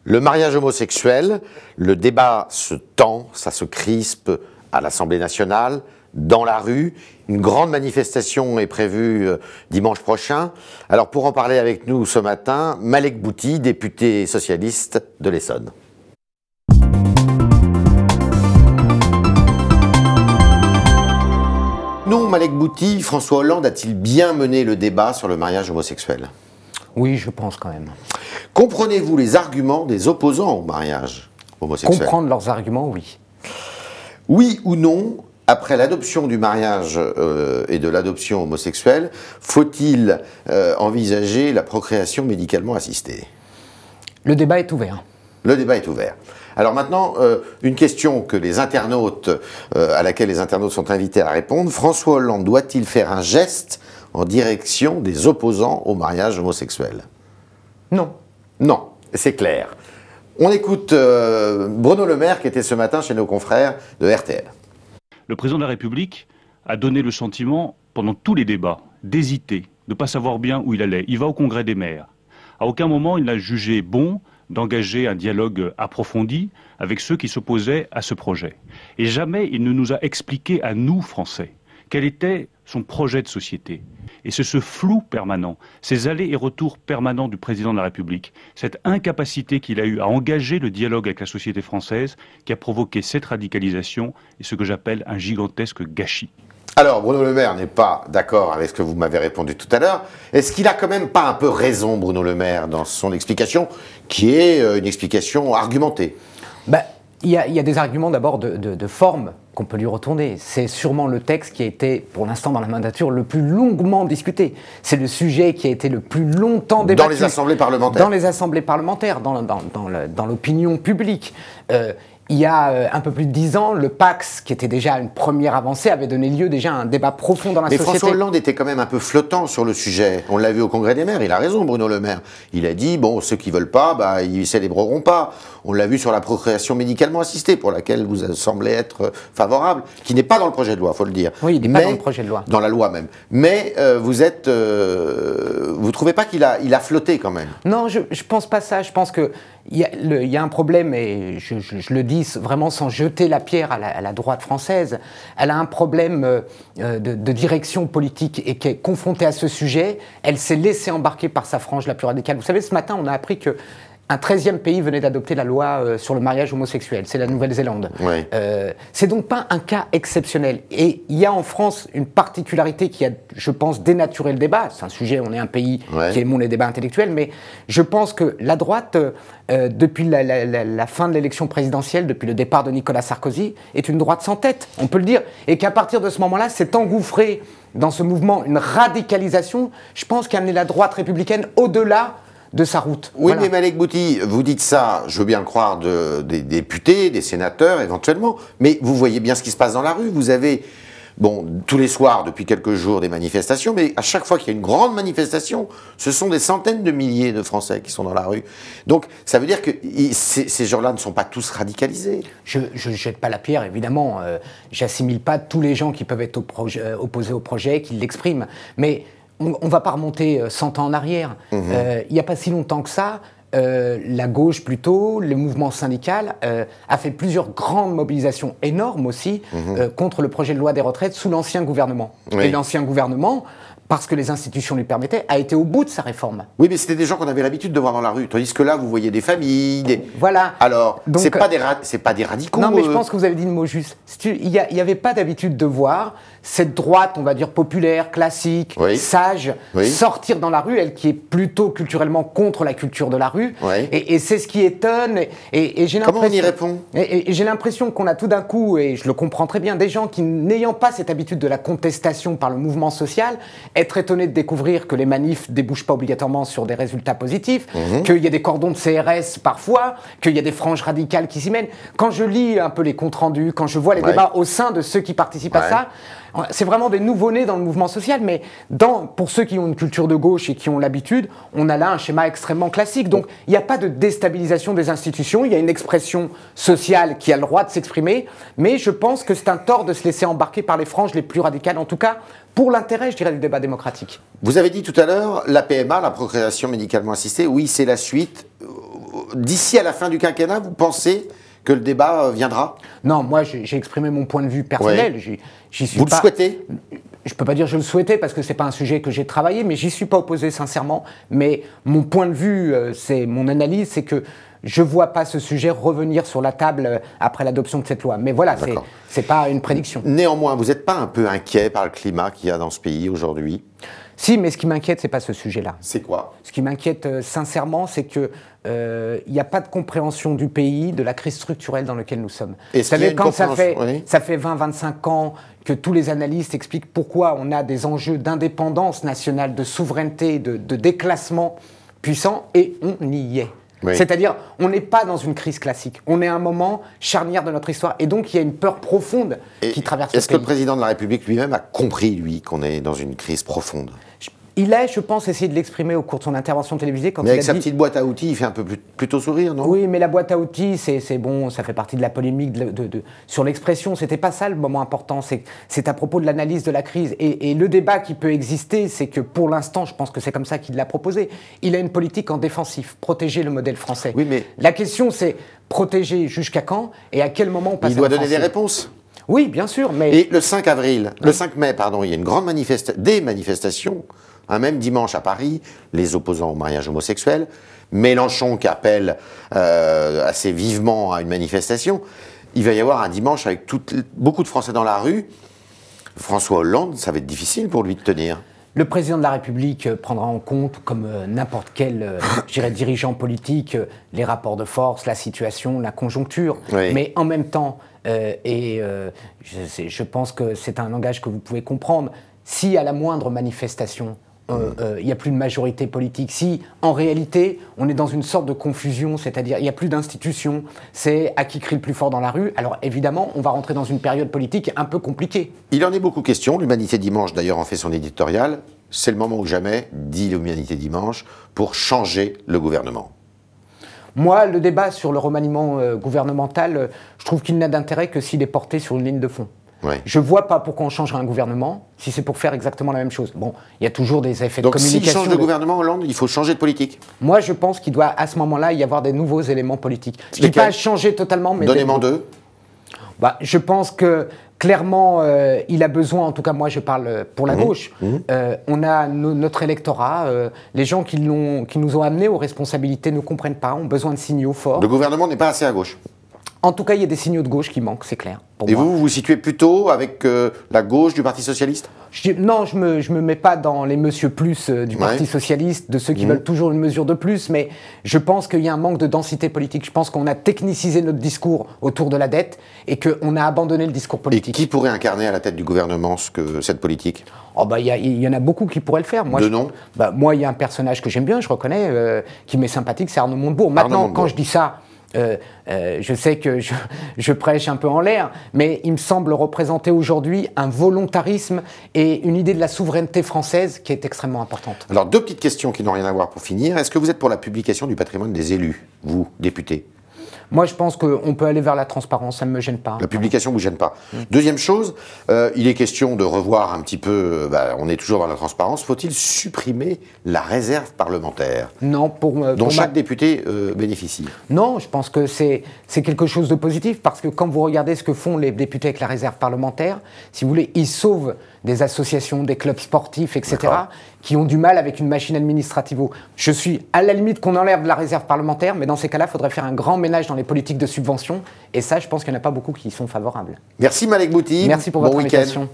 Le mariage homosexuel, le débat se tend, ça se crispe à l'Assemblée nationale, dans la rue. Une grande manifestation est prévue dimanche prochain. Alors pour en parler avec nous ce matin, Malek Bouti, député socialiste de l'Essonne. Non, Malek Bouti, François Hollande a-t-il bien mené le débat sur le mariage homosexuel? Oui, je pense quand même. Comprenez-vous les arguments des opposants au mariage homosexuel? Comprendre leurs arguments, oui. Oui ou non, après l'adoption du mariage et de l'adoption homosexuelle, faut-il envisager la procréation médicalement assistée? Le débat est ouvert. Le débat est ouvert. Alors maintenant, une question que les internautes, à laquelle les internautes sont invités à répondre. François Hollande doit-il faire un geste en direction des opposants au mariage homosexuel? Non. Non, c'est clair. On écoute Bruno Le Maire qui était ce matin chez nos confrères de RTL. Le président de la République a donné le sentiment, pendant tous les débats, d'hésiter, de ne pas savoir bien où il allait. Il va au congrès des maires. À aucun moment il n'a jugé bon d'engager un dialogue approfondi avec ceux qui s'opposaient à ce projet. Et jamais il ne nous a expliqué à nous, Français, quel était son projet de société. Et c'est ce flou permanent, ces allers et retours permanents du président de la République, cette incapacité qu'il a eue à engager le dialogue avec la société française qui a provoqué cette radicalisation et ce que j'appelle un gigantesque gâchis. Alors, Bruno Le Maire n'est pas d'accord avec ce que vous m'avez répondu tout à l'heure. Est-ce qu'il a quand même pas un peu raison, Bruno Le Maire, dans son explication, qui est une explication argumentée? Il y a des arguments d'abord de forme qu'on peut lui retourner. C'est sûrement le texte qui a été, pour l'instant dans la mandature, le plus longuement discuté. C'est le sujet qui a été le plus longtemps débattu. Dans les assemblées parlementaires. Dans les assemblées parlementaires, dans l'opinion publique. Il y a un peu plus de 10 ans, le Pacs, qui était déjà une première avancée, avait donné lieu déjà à un débat profond dans la société. Mais François Hollande était quand même un peu flottant sur le sujet. On l'a vu au Congrès des maires, il a raison, Bruno Le Maire. Il a dit, bon, ceux qui veulent pas, ils célébreront pas. On l'a vu sur la procréation médicalement assistée, pour laquelle vous semblez être favorable, qui n'est pas dans le projet de loi, faut le dire. Oui, il n'est pas dans le projet de loi. Dans la loi même. Mais vous trouvez pas qu'il a flotté quand même? Non, je pense pas ça. Je pense que il y a un problème, et je le dis vraiment sans jeter la pierre à la droite française. Elle a un problème de direction politique et qui est confrontée à ce sujet. Elle s'est laissée embarquer par sa frange la plus radicale. Vous savez, ce matin, on a appris que un 13e pays venait d'adopter la loi sur le mariage homosexuel, c'est la Nouvelle-Zélande. Oui. C'est donc pas un cas exceptionnel. Et il y a en France une particularité qui a, je pense, dénaturé le débat. C'est un sujet, on est un pays qui aime les débats intellectuels, mais je pense que la droite, depuis la fin de l'élection présidentielle, depuis le départ de Nicolas Sarkozy, est une droite sans tête, on peut le dire. Et qu'à partir de ce moment-là, s'est engouffré dans ce mouvement une radicalisation, je pense, qui a amené la droite républicaine au-delà de sa route. Oui, voilà. Mais Malek Bouti, vous dites ça, je veux bien le croire, des députés, des sénateurs éventuellement, mais vous voyez bien ce qui se passe dans la rue. Vous avez, bon, tous les soirs, depuis quelques jours, des manifestations, mais à chaque fois qu'il y a une grande manifestation, ce sont des centaines de milliers de Français qui sont dans la rue. Donc, ça veut dire que ces gens-là ne sont pas tous radicalisés. Je ne jette pas la pierre, évidemment. J'assimile pas tous les gens qui peuvent être opposés au projet, qui l'expriment. Mais on ne va pas remonter 100 ans en arrière. Il n'y a pas si longtemps que ça, la gauche plutôt, le mouvement syndical a fait plusieurs grandes mobilisations énormes aussi contre le projet de loi des retraites sous l'ancien gouvernement. Oui. Et l'ancien gouvernement, parce que les institutions lui permettaient, a été au bout de sa réforme. Oui, mais c'était des gens qu'on avait l'habitude de voir dans la rue. Tandis que là, vous voyez des familles, Voilà. Alors, c'est pas des radicaux. Non, mais je pense que vous avez dit le mot juste. Il n'y avait pas d'habitude de voir cette droite, on va dire, populaire, classique, sage, sortir dans la rue, elle qui est plutôt culturellement contre la culture de la rue. Et c'est ce qui étonne. Et j'ai Comment on y répond? Et j'ai l'impression qu'on a tout d'un coup, et je le comprends très bien, des gens qui, n'ayant pas cette habitude de la contestation par le mouvement social, être étonnés de découvrir que les manifs débouchent pas obligatoirement sur des résultats positifs, qu'il y a des cordons de CRS parfois, qu'il y a des franges radicales qui s'y mènent. Quand je lis un peu les comptes rendus, quand je vois les débats au sein de ceux qui participent à ça, c'est vraiment des nouveau-nés dans le mouvement social, mais pour ceux qui ont une culture de gauche et qui ont l'habitude, on a là un schéma extrêmement classique. Donc il n'y a pas de déstabilisation des institutions, il y a une expression sociale qui a le droit de s'exprimer, mais je pense que c'est un tort de se laisser embarquer par les franges les plus radicales, en tout cas pour l'intérêt, je dirais, du débat démocratique. Vous avez dit tout à l'heure, la PMA, la procréation médicalement assistée, oui, c'est la suite d'ici à la fin du quinquennat, vous pensez que le débat viendra? Non, moi j'ai exprimé mon point de vue personnel. Ouais. J'y suis Vous pas... le souhaitez? Je peux pas dire que je le souhaitais parce que c'est pas un sujet que j'ai travaillé, mais j'y suis pas opposé sincèrement. Mais mon point de vue, c'est mon analyse, c'est que je vois pas ce sujet revenir sur la table après l'adoption de cette loi. Mais voilà, c'est pas une prédiction. Néanmoins, vous n'êtes pas un peu inquiet par le climat qu'il y a dans ce pays aujourd'hui? Si, mais ce qui m'inquiète, c'est pas ce sujet-là. C'est quoi? Ce qui m'inquiète sincèrement, c'est que il n'y a pas de compréhension du pays, de la crise structurelle dans laquelle nous sommes. Vous savez, quand ça fait 20-25 ans que tous les analystes expliquent pourquoi on a des enjeux d'indépendance nationale, de souveraineté, de déclassement puissant, et on y est. Oui. C'est-à-dire, on n'est pas dans une crise classique. On est à un moment charnière de notre histoire. Et donc, il y a une peur profonde qui traverse le pays. Est-ce que le président de la République lui-même a compris, lui, qu'on est dans une crise profonde? Il a, je pense, essayé de l'exprimer au cours de son intervention télévisée. Mais avec sa petite boîte à outils, il fait un peu plutôt sourire, non? Oui, mais la boîte à outils, c'est bon, ça fait partie de la polémique sur l'expression. C'était pas ça le moment important. C'est à propos de l'analyse de la crise. Et le débat qui peut exister, c'est que pour l'instant, je pense que c'est comme ça qu'il l'a proposé. Il a une politique en défensif, protéger le modèle français. Oui, mais la question, c'est protéger jusqu'à quand et à quel moment on passe à l'offensive. Il doit donner des réponses. Oui, bien sûr, mais... Et le 5 mai, pardon, il y a une grande manifestation. Un même dimanche à Paris, les opposants au mariage homosexuel, Mélenchon qui appelle assez vivement à une manifestation. Il va y avoir un dimanche avec beaucoup de Français dans la rue. François Hollande, ça va être difficile pour lui de tenir. Le président de la République prendra en compte, comme n'importe quel dirigeant politique, les rapports de force, la situation, la conjoncture. Oui. Mais en même temps, je pense que c'est un langage que vous pouvez comprendre, si à la moindre manifestation, il n'y a plus de majorité politique. Si, en réalité, on est dans une sorte de confusion, c'est-à-dire il n'y a plus d'institutions, c'est à qui crie le plus fort dans la rue, alors évidemment, on va rentrer dans une période politique un peu compliquée. Il en est beaucoup question. L'Humanité Dimanche, d'ailleurs, en fait son éditorial. C'est le moment ou jamais, dit l'Humanité Dimanche, pour changer le gouvernement. Moi, le débat sur le remaniement gouvernemental, je trouve qu'il n'a d'intérêt que s'il est porté sur une ligne de fond. Ouais. Je ne vois pas pourquoi on changerait un gouvernement si c'est pour faire exactement la même chose. Bon, il y a toujours des effets de communication. Donc s'il change de gouvernement, Hollande, il faut changer de politique? Moi, je pense qu'il doit, à ce moment-là, y avoir des nouveaux éléments politiques. Je ne dis pas changer totalement, mais... Donnez-moi deux. Bah, je pense que, clairement, il a besoin, en tout cas moi je parle pour la gauche, on a notre électorat, les gens qui nous ont amenés aux responsabilités ne comprennent pas, ont besoin de signaux forts. Le gouvernement n'est pas assez à gauche? En tout cas, il y a des signaux de gauche qui manquent, c'est clair. Et vous vous situez plutôt avec la gauche du Parti Socialiste? Non, je me mets pas dans les monsieur plus du Parti Socialiste, de ceux qui veulent toujours une mesure de plus, mais je pense qu'il y a un manque de densité politique. Je pense qu'on a technicisé notre discours autour de la dette et qu'on a abandonné le discours politique. Et qui pourrait incarner à la tête du gouvernement cette politique? Oh bah, y en a beaucoup qui pourraient le faire. Moi, nom? Moi, il y a un personnage que j'aime bien, je reconnais, qui m'est sympathique, c'est Arnaud Montebourg. Maintenant, quand je dis ça, je sais que je prêche un peu en l'air, mais il me semble représenter aujourd'hui un volontarisme et une idée de la souveraineté française qui est extrêmement importante. Alors, deux petites questions qui n'ont rien à voir pour finir. Est-ce que vous êtes pour la publication du patrimoine des élus, vous, députés? Moi, je pense qu'on peut aller vers la transparence, ça ne me gêne pas. La publication ne vous gêne pas. Deuxième chose, il est question de revoir un petit peu, on est toujours dans la transparence, faut-il supprimer la réserve parlementaire? Non, dont chaque député bénéficie? Non, je pense que c'est quelque chose de positif, parce que quand vous regardez ce que font les députés avec la réserve parlementaire, si vous voulez, ils sauvent des associations, des clubs sportifs, etc., qui ont du mal avec une machine administrative. Je suis à la limite qu'on enlève la réserve parlementaire, mais dans ces cas-là, il faudrait faire un grand ménage dans les politiques de subvention. Et ça, je pense qu'il n'y en a pas beaucoup qui y sont favorables. Merci Malek Bouti. Merci pour votre invitation.